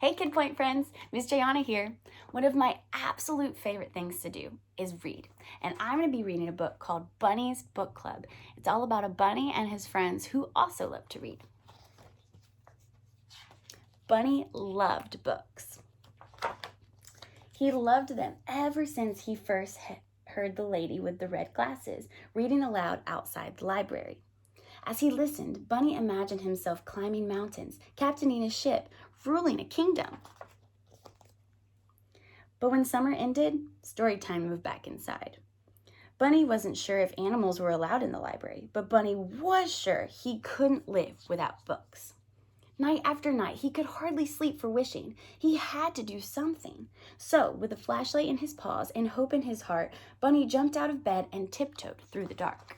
Hey Kid Point friends, Miss Jayonna here. One of my absolute favorite things to do is read. And I'm going to be reading a book called Bunny's Book Club. It's all about a bunny and his friends who also love to read. Bunny loved books. He loved them ever since he first heard the lady with the red glasses reading aloud outside the library. As he listened, Bunny imagined himself climbing mountains, captaining a ship, ruling a kingdom. But when summer ended, story time moved back inside. Bunny wasn't sure if animals were allowed in the library, but Bunny was sure he couldn't live without books. Night after night, he could hardly sleep for wishing. He had to do something. So, with a flashlight in his paws and hope in his heart, Bunny jumped out of bed and tiptoed through the dark.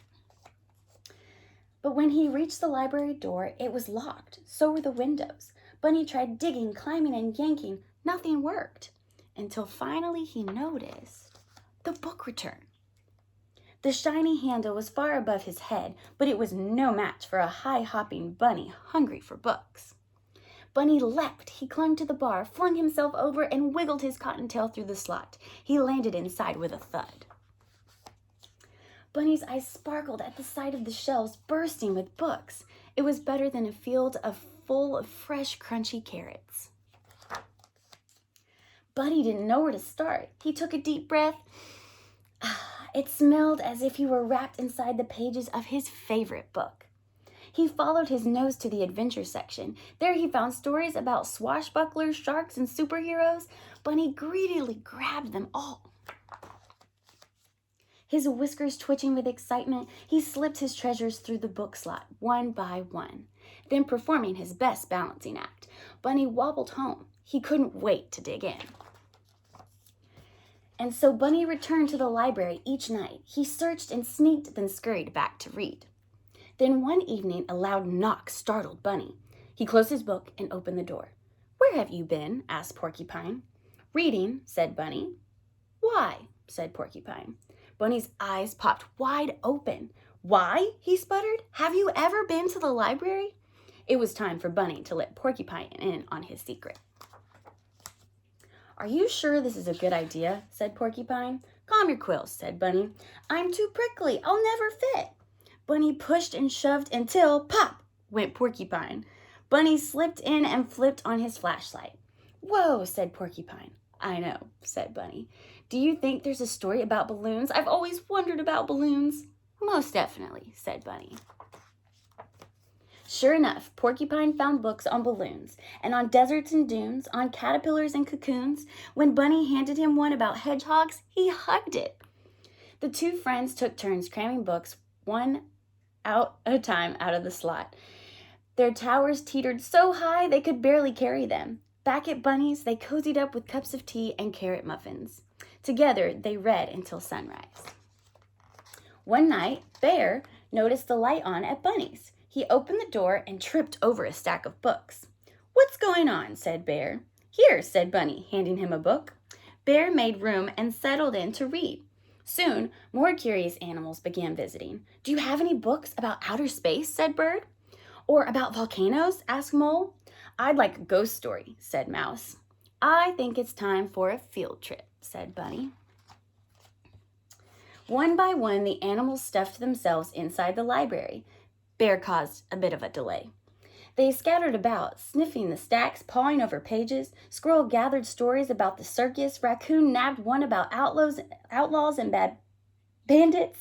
But when he reached the library door, it was locked. So were the windows. Bunny tried digging, climbing, and yanking. Nothing worked. Until finally he noticed the book return. The shiny handle was far above his head, but it was no match for a high-hopping bunny hungry for books. Bunny leapt. He clung to the bar, flung himself over, and wiggled his cottontail through the slot. He landed inside with a thud. Bunny's eyes sparkled at the sight of the shelves bursting with books. It was better than a field full of fresh, crunchy carrots. Bunny didn't know where to start. He took a deep breath. It smelled as if he were wrapped inside the pages of his favorite book. He followed his nose to the adventure section. There he found stories about swashbucklers, sharks, and superheroes. Bunny greedily grabbed them all. His whiskers twitching with excitement, he slipped his treasures through the book slot, one by one. Then, performing his best balancing act, Bunny wobbled home. He couldn't wait to dig in. And so Bunny returned to the library each night. He searched and sneaked, then scurried back to read. Then one evening, a loud knock startled Bunny. He closed his book and opened the door. "Where have you been?" asked Porcupine. "Reading," said Bunny. "Why?" said Porcupine. Bunny's eyes popped wide open. "Why?" he sputtered. "Have you ever been to the library?" It was time for Bunny to let Porcupine in on his secret. "Are you sure this is a good idea?" said Porcupine. "Calm your quills," said Bunny. "I'm too prickly. I'll never fit." Bunny pushed and shoved until, pop, went Porcupine. Bunny slipped in and flipped on his flashlight. "Whoa," said Porcupine. "I know," said Bunny. "Do you think there's a story about balloons? I've always wondered about balloons." "Most definitely," said Bunny. Sure enough, Porcupine found books on balloons and on deserts and dunes, on caterpillars and cocoons. When Bunny handed him one about hedgehogs, he hugged it. The two friends took turns cramming books, one out at a time, out of the slot. Their towers teetered so high they could barely carry them. Back at Bunny's, they cozied up with cups of tea and carrot muffins. Together, they read until sunrise. One night, Bear noticed the light on at Bunny's. He opened the door and tripped over a stack of books. "What's going on?" said Bear. "Here," said Bunny, handing him a book. Bear made room and settled in to read. Soon, more curious animals began visiting. "Do you have any books about outer space?" said Bird. "Or about volcanoes?" asked Mole. "I'd like a ghost story," said Mouse. "I think it's time for a field trip," said Bunny. One by one, the animals stuffed themselves inside the library. Bear caused a bit of a delay. They scattered about, sniffing the stacks, pawing over pages. Squirrel gathered stories about the circus. Raccoon nabbed one about outlaws and bad bandits.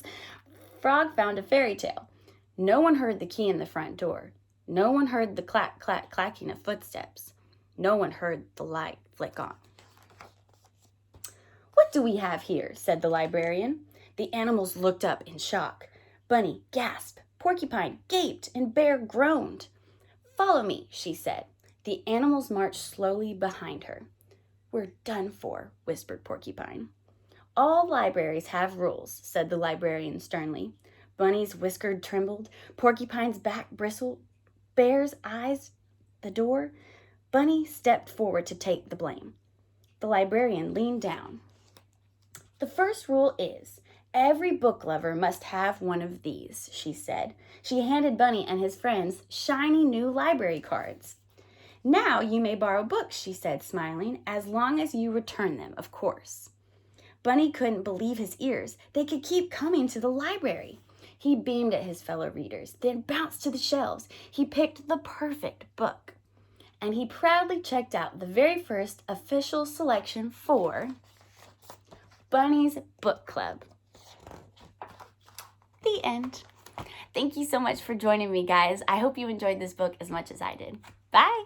Frog found a fairy tale. No one heard the key in the front door. No one heard the clack, clack, clacking of footsteps. No one heard the light flick on. "What do we have here?" said the librarian. The animals looked up in shock. Bunny gasped, Porcupine gaped, and Bear groaned. "Follow me," she said. The animals marched slowly behind her. "We're done for," whispered Porcupine. "All libraries have rules," said the librarian sternly. Bunny's whisker trembled. Porcupine's back bristled. Bear's eyes the door. Bunny stepped forward to take the blame. The librarian leaned down. "The first rule is, every book lover must have one of these," she said. She handed Bunny and his friends shiny new library cards. "Now you may borrow books," she said, smiling, "as long as you return them, of course." Bunny couldn't believe his ears. They could keep coming to the library. He beamed at his fellow readers, then bounced to the shelves. He picked the perfect book. And he proudly checked out the very first official selection for Bunny's Book Club. The end. Thank you so much for joining me, guys. I hope you enjoyed this book as much as I did. Bye!